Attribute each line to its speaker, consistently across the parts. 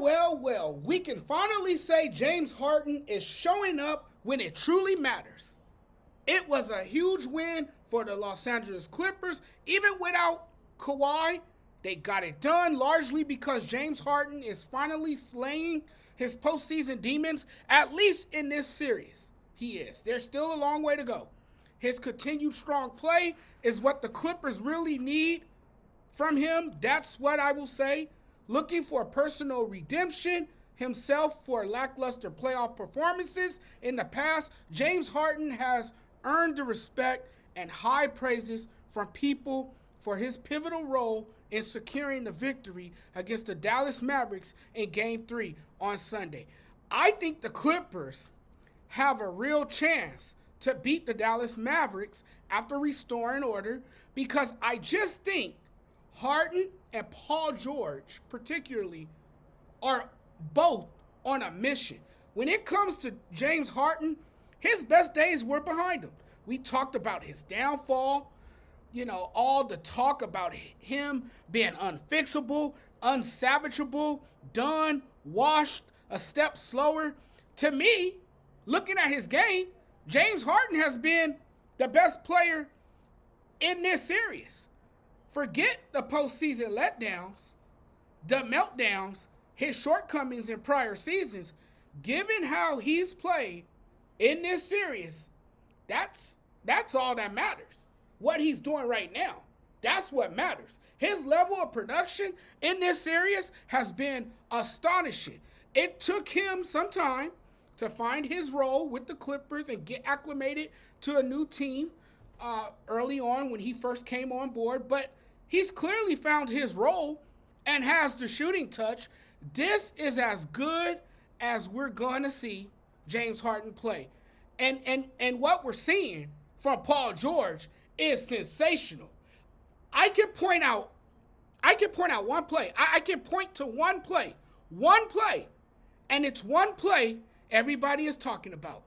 Speaker 1: Well. We can finally say James Harden is showing up when it truly matters. It was a huge win for the Los Angeles Clippers. Even without Kawhi, they got it done largely because James Harden is finally slaying his postseason demons, at least in this series. He is. There's still a long way to go. His continued strong play is what the Clippers really need from him. That's what I will say. Looking for personal redemption himself for lackluster playoff performances in the past, James Harden has earned the respect and high praises from people for his pivotal role in securing the victory against the Dallas Mavericks in Game 3 on Sunday. I think the Clippers have a real chance to beat the Dallas Mavericks after restoring order because I just think Harden and Paul George particularly are both on a mission. When it comes to James Harden, his best days were behind him. We talked about his downfall, all the talk about him being unfixable, unsavageable, done, washed, a step slower. To me, looking at his game, James Harden has been the best player in this series. Forget the postseason letdowns, the meltdowns, his shortcomings in prior seasons. Given how he's played in this series, that's all that matters. What he's doing right now, that's what matters. His level of production in this series has been astonishing. It took him some time to find his role with the Clippers and get acclimated to a new team early on when he first came on board, but he's clearly found his role and has the shooting touch. This is as good as we're going to see James Harden play. And what we're seeing from Paul George is sensational. I can point out one play. I can point to one play, and it's one play everybody is talking about.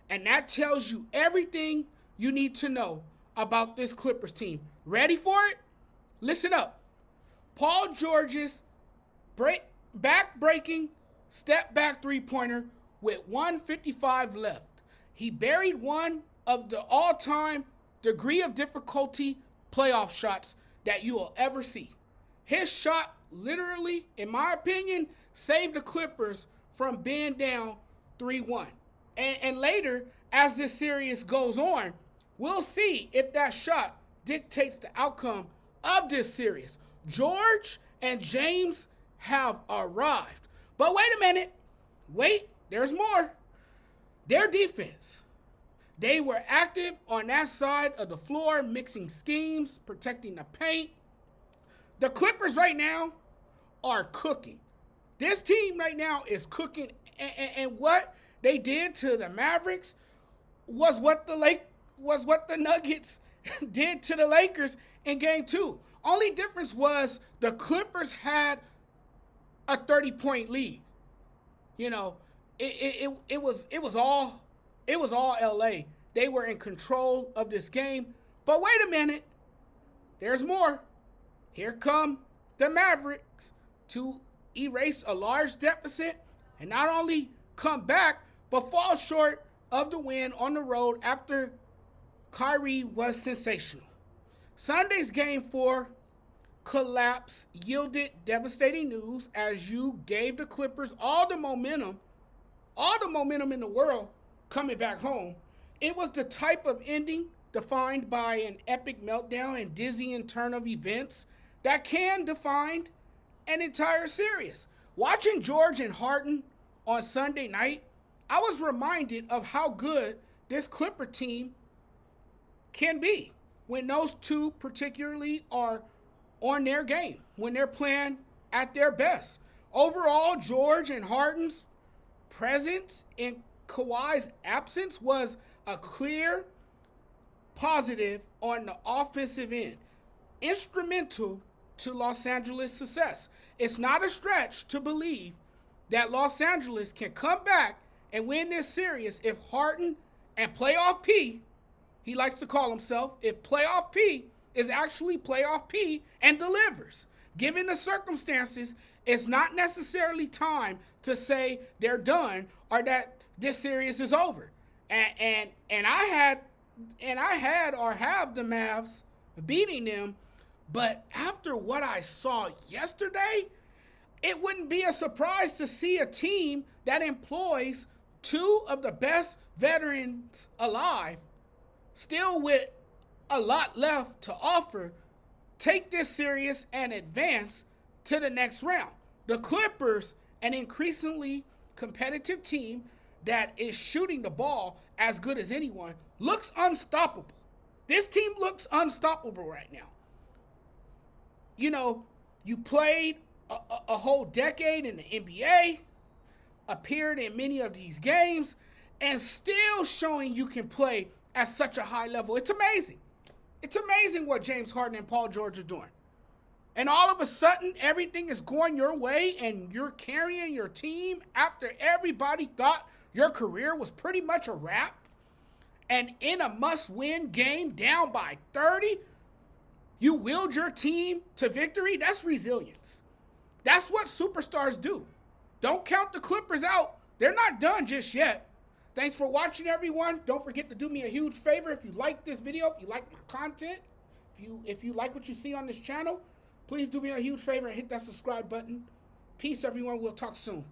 Speaker 1: And that tells you everything you need to know about this Clippers team. Ready for it? Listen up. Paul George's back-breaking step-back three-pointer with 1:55 left. He buried one of the all-time degree of difficulty playoff shots that you will ever see. His shot literally, in my opinion, saved the Clippers from being down 3-1. And later, as this series goes on, we'll see if that shot dictates the outcome of this series. George and James have arrived. But wait a minute. There's more. Their defense. They were active on that side of the floor, mixing schemes, protecting the paint. The Clippers right now are cooking. This team right now is cooking. And what they did to the Mavericks was what the Nuggets did to the Lakers in Game 2. Only difference was the Clippers had a 30-point lead. It was all LA. They were in control of this game. But wait a minute. There's more. Here come the Mavericks to erase a large deficit and not only come back, but fall short of the win on the road after Kyrie was sensational. Sunday's Game 4 collapse yielded devastating news as you gave the Clippers all the momentum in the world coming back home. It was the type of ending defined by an epic meltdown and dizzying turn of events that can define an entire series. Watching George and Harden on Sunday night, I was reminded of how good this Clipper team can be when those two particularly are on their game, when they're playing at their best. Overall, George and Harden's presence in Kawhi's absence was a clear positive on the offensive end, instrumental to Los Angeles' success. It's not a stretch to believe that Los Angeles can come back and win this series if Harden and Playoff P, he likes to call himself, if Playoff P is actually Playoff P and delivers. Given the circumstances, It's not necessarily time to say they're done or that this series is over. And I had or have the Mavs beating them, but after what I saw yesterday, it wouldn't be a surprise to see a team that employs two of the best veterans alive, still with a lot left to offer, take this serious and advance to the next round. The Clippers, an increasingly competitive team that is shooting the ball as good as anyone, looks unstoppable. This team looks unstoppable right now. You know, you played a whole decade in the NBA, appeared in many of these games, and still showing you can play at such a high level. It's amazing. It's amazing what James Harden and Paul George are doing. And all of a sudden, everything is going your way and you're carrying your team after everybody thought your career was pretty much a wrap. And in a must-win game down by 30, you willed your team to victory. That's resilience. That's what superstars do. Don't count the Clippers out. They're not done just yet. Thanks for watching, everyone. Don't forget to do me a huge favor. If you like this video, if you like my content, if you like what you see on this channel, please do me a huge favor and hit that subscribe button. Peace, everyone. We'll talk soon.